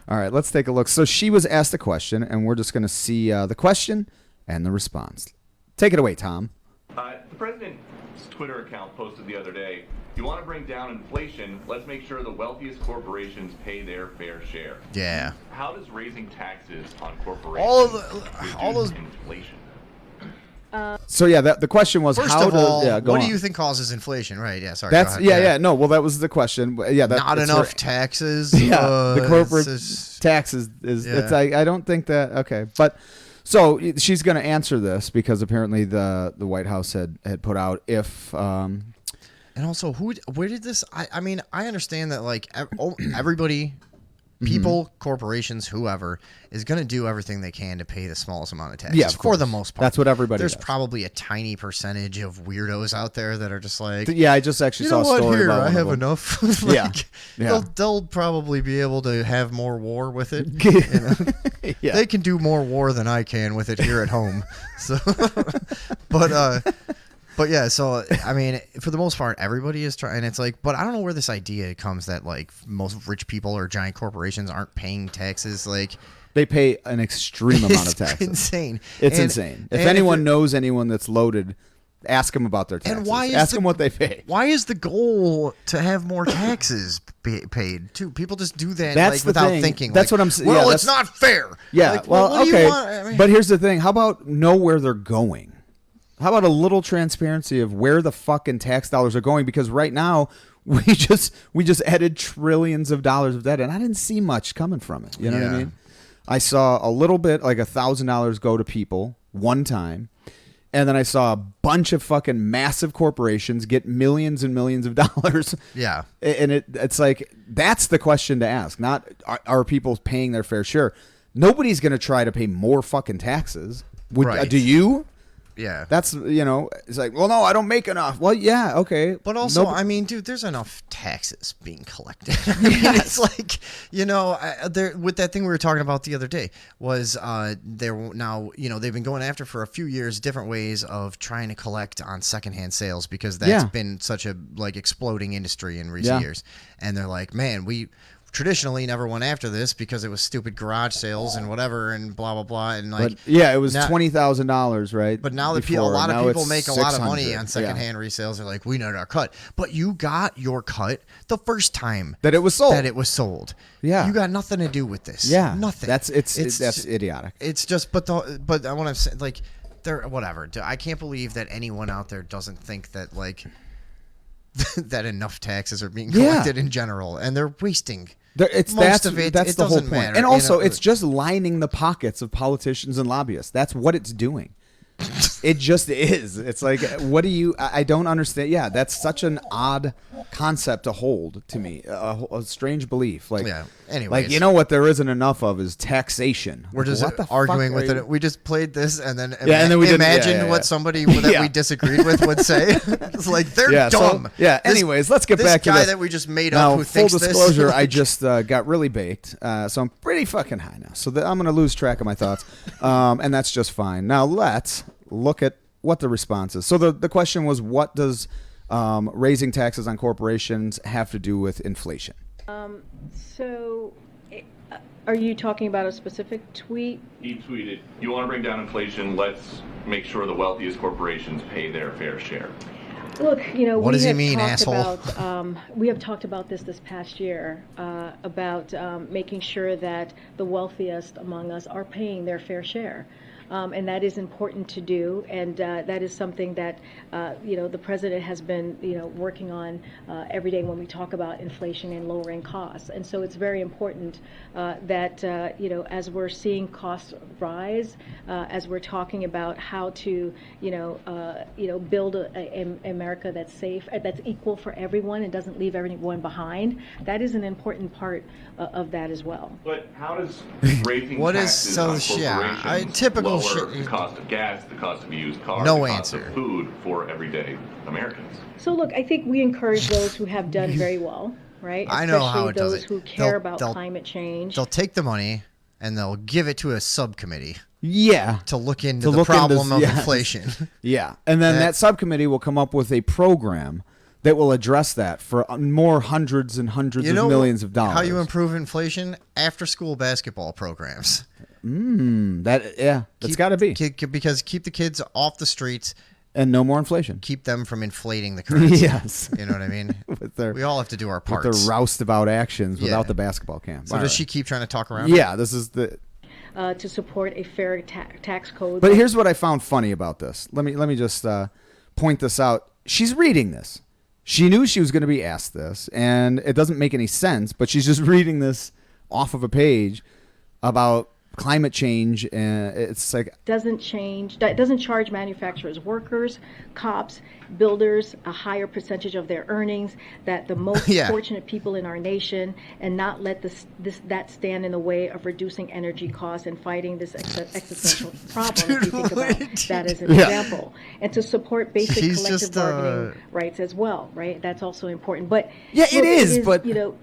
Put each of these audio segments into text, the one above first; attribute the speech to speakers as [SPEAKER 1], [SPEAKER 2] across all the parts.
[SPEAKER 1] All right, let's take a look. So she was asked a question, and we're just going to see the question and the response. Take it away, Tom.
[SPEAKER 2] The president's Twitter account posted the other day, you want to bring down inflation, let's make sure the wealthiest corporations pay their fair share.
[SPEAKER 3] Yeah.
[SPEAKER 2] How does raising taxes on corporations
[SPEAKER 3] all those
[SPEAKER 2] inflation?
[SPEAKER 1] So yeah, the question was
[SPEAKER 3] First
[SPEAKER 1] how
[SPEAKER 3] of all,
[SPEAKER 1] go
[SPEAKER 3] what
[SPEAKER 1] on.
[SPEAKER 3] do you think causes inflation? Right? Yeah. Sorry.
[SPEAKER 1] That's
[SPEAKER 3] go ahead.
[SPEAKER 1] no. Well, that was the question. Yeah,
[SPEAKER 3] Not enough taxes.
[SPEAKER 1] Yeah, the corporate taxes is.
[SPEAKER 3] Yeah.
[SPEAKER 1] It's I don't think that. Okay, but so she's going to answer this because apparently the White House had put out if.
[SPEAKER 3] And also, where did this? I mean, I understand that like everybody. People, corporations, whoever is going to do everything they can to pay the smallest amount of taxes.
[SPEAKER 1] Yeah,
[SPEAKER 3] for the most part.
[SPEAKER 1] That's what everybody
[SPEAKER 3] There's
[SPEAKER 1] does.
[SPEAKER 3] probably a tiny percentage of weirdos out there that are just like,
[SPEAKER 1] yeah, I just actually saw a story
[SPEAKER 3] Here,
[SPEAKER 1] about
[SPEAKER 3] I
[SPEAKER 1] one
[SPEAKER 3] have
[SPEAKER 1] of them.
[SPEAKER 3] enough. Like,
[SPEAKER 1] yeah.
[SPEAKER 3] They'll probably be able to have more war with it. You know?
[SPEAKER 1] Yeah.
[SPEAKER 3] They can do more war than I can with it here at home. So, But yeah, so I mean, for the most part, everybody is trying. It's like, but I don't know where this idea comes that like most rich people or giant corporations aren't paying taxes. Like
[SPEAKER 1] they pay an extreme amount of taxes.
[SPEAKER 3] It's insane.
[SPEAKER 1] It's insane. If anyone knows anyone that's loaded, ask them about their taxes.
[SPEAKER 3] And why
[SPEAKER 1] ask them what they pay.
[SPEAKER 3] Why is the goal to have more taxes paid? Too people just do that
[SPEAKER 1] That's
[SPEAKER 3] without
[SPEAKER 1] thing.
[SPEAKER 3] thinking.
[SPEAKER 1] That's
[SPEAKER 3] like,
[SPEAKER 1] what I'm saying.
[SPEAKER 3] Well,
[SPEAKER 1] yeah,
[SPEAKER 3] it's not fair.
[SPEAKER 1] Yeah.
[SPEAKER 3] Like,
[SPEAKER 1] well,
[SPEAKER 3] what do
[SPEAKER 1] okay.
[SPEAKER 3] you want? I mean,
[SPEAKER 1] but here's the thing. How about know where they're going? How about a little transparency of where the fucking tax dollars are going? Because right now we just added trillions of dollars of debt, and I didn't see much coming from it. You know what I mean? I saw a little bit, like $1,000 go to people one time, and then I saw a bunch of fucking massive corporations get millions and millions of dollars.
[SPEAKER 3] Yeah,
[SPEAKER 1] and it's like that's the question to ask. Not are people paying their fair share? Nobody's gonna try to pay more fucking taxes.
[SPEAKER 3] Right.
[SPEAKER 1] Do you?
[SPEAKER 3] Yeah.
[SPEAKER 1] That's, it's like, well, no, I don't make enough. Well, yeah, okay.
[SPEAKER 3] But also, I mean, dude, there's enough taxes being collected. I mean, it's like, with that thing we were talking about the other day was they're now, they've been going after for a few years different ways of trying to collect on secondhand sales because that's been such a like exploding industry in recent years. And they're like, man, we traditionally never went after this because it was stupid garage sales and whatever and blah blah blah and like
[SPEAKER 1] it was $20,000, right?
[SPEAKER 3] But now that a lot of people make a lot of money on secondhand resales, they're like, we know our cut. But you got your cut the first time
[SPEAKER 1] that it was sold. Yeah,
[SPEAKER 3] you got nothing to do with this.
[SPEAKER 1] Yeah,
[SPEAKER 3] nothing.
[SPEAKER 1] That's idiotic.
[SPEAKER 3] It's just, but I want to say like, whatever. I can't believe that anyone out there doesn't think that like that enough taxes are being collected in general, and they're wasting. That's
[SPEAKER 1] the whole point.
[SPEAKER 3] Matter,
[SPEAKER 1] and also, it's just lining the pockets of politicians and lobbyists. That's what it's doing. It just is. It's like, what do you? I don't understand. Yeah, that's such an odd concept to hold to me. A strange belief. Like,
[SPEAKER 3] anyways.
[SPEAKER 1] Like, what there isn't enough of is taxation.
[SPEAKER 3] We're just arguing with it. We just played this, and then
[SPEAKER 1] and then we
[SPEAKER 3] imagined what somebody that we disagreed with would say. It's like they're dumb.
[SPEAKER 1] So, anyways, let's get back to this
[SPEAKER 3] guy that we just made
[SPEAKER 1] now,
[SPEAKER 3] up. Who thinks
[SPEAKER 1] full disclosure,
[SPEAKER 3] this.
[SPEAKER 1] I just got really baked, so I'm pretty fucking high now. So I'm going to lose track of my thoughts, and that's just fine. Now let's look at what the response is. So the question was, what does raising taxes on corporations have to do with inflation?
[SPEAKER 4] So are you talking about a specific tweet?
[SPEAKER 2] He tweeted, you want to bring down inflation, let's make sure the wealthiest corporations pay their fair share.
[SPEAKER 4] Look,
[SPEAKER 3] what does he mean, asshole?
[SPEAKER 4] We have talked about this past year, about making sure that the wealthiest among us are paying their fair share. And that is important to do, and that is something that the president has been working on every day when we talk about inflation and lowering costs. And so it's very important that as we're seeing costs rise, as we're talking about how to build a America that's safe, that's equal for everyone and doesn't leave everyone behind. That is an important part of that as well.
[SPEAKER 2] But how does raising taxes on corporations
[SPEAKER 3] typical
[SPEAKER 2] lower
[SPEAKER 3] shit.
[SPEAKER 2] the cost of gas, the cost of a used car,
[SPEAKER 3] No
[SPEAKER 2] the
[SPEAKER 3] answer.
[SPEAKER 2] cost of food for everyday Americans?
[SPEAKER 4] So look, I think we encourage those who have done very well, right?
[SPEAKER 3] I know how it does
[SPEAKER 4] those
[SPEAKER 3] it.
[SPEAKER 4] who care about climate change.
[SPEAKER 3] They'll take the money and they'll give it to a subcommittee.
[SPEAKER 1] Yeah.
[SPEAKER 3] To look into the problem of inflation.
[SPEAKER 1] Yeah. And then that subcommittee will come up with a program that will address that for more hundreds and hundreds of millions of dollars.
[SPEAKER 3] How you improve inflation? After school basketball programs.
[SPEAKER 1] That's got to be.
[SPEAKER 3] Because keep the kids off the streets.
[SPEAKER 1] And no more inflation.
[SPEAKER 3] Keep them from inflating the currency.
[SPEAKER 1] Yes.
[SPEAKER 3] You know what I mean? We all have to do our parts.
[SPEAKER 1] With their roustabout actions without the basketball camp.
[SPEAKER 3] So does she keep trying to talk around?
[SPEAKER 1] Yeah, this is the...
[SPEAKER 4] to support a fair tax code.
[SPEAKER 1] But here's what I found funny about this. Let me just point this out. She's reading this. She knew she was going to be asked this, and it doesn't make any sense, but she's just reading this off of a page about climate change, and it's like
[SPEAKER 4] doesn't charge manufacturers, workers, cops, builders a higher percentage of their earnings, that the most fortunate people in our nation, and not let that stand in the way of reducing energy costs and fighting this existential problem. If you think about that as an example, and to support basic collective bargaining rights as well, right? That's also important. But but you know,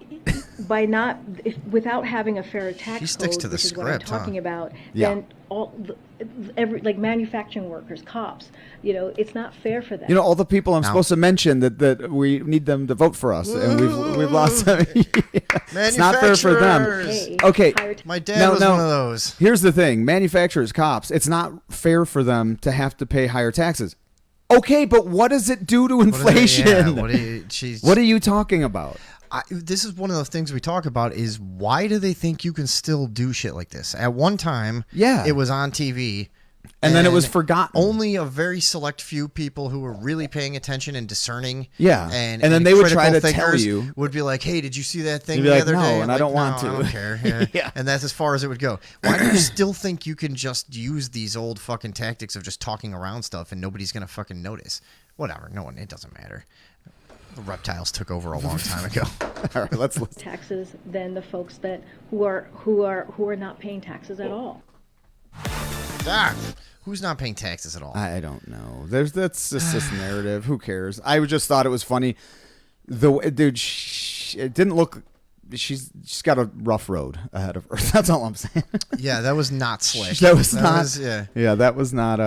[SPEAKER 4] by without having a fair tax code, which is what I'm talking about, then like manufacturing workers, cops, you know, it's not fair for them.
[SPEAKER 1] You know, all the people I'm supposed to mention that we need them to vote for us, and we've lost them. It's not fair for them. Okay,
[SPEAKER 3] my dad was one of those.
[SPEAKER 1] Here's the thing: manufacturers, cops. It's not fair for them to have to pay higher taxes. Okay, but what does it do to inflation? What are you talking about?
[SPEAKER 3] This is one of the things we talk about is why do they think you can still do shit like this? At one time, it was on TV.
[SPEAKER 1] And then it was forgotten.
[SPEAKER 3] Only a very select few people who were really paying attention and discerning.
[SPEAKER 1] Yeah. And then they would try to tell you.
[SPEAKER 3] Would be like, hey, did you see that thing the other day?
[SPEAKER 1] No, and I don't want to.
[SPEAKER 3] I don't care. Yeah. And that's as far as it would go. Why do you still think you can just use these old fucking tactics of just talking around stuff and nobody's going to fucking notice? Whatever. It doesn't matter. The reptiles took over a long time ago.
[SPEAKER 1] All right, let's
[SPEAKER 4] taxes than the folks who are not paying taxes at all.
[SPEAKER 3] Who's not paying taxes at all?
[SPEAKER 1] I don't know. That's just this narrative. Who cares? I just thought it was funny. It didn't look. She's got a rough road ahead of her. That's all I'm saying.
[SPEAKER 3] Yeah, that was not slick.
[SPEAKER 1] That was not. Yeah, that was not.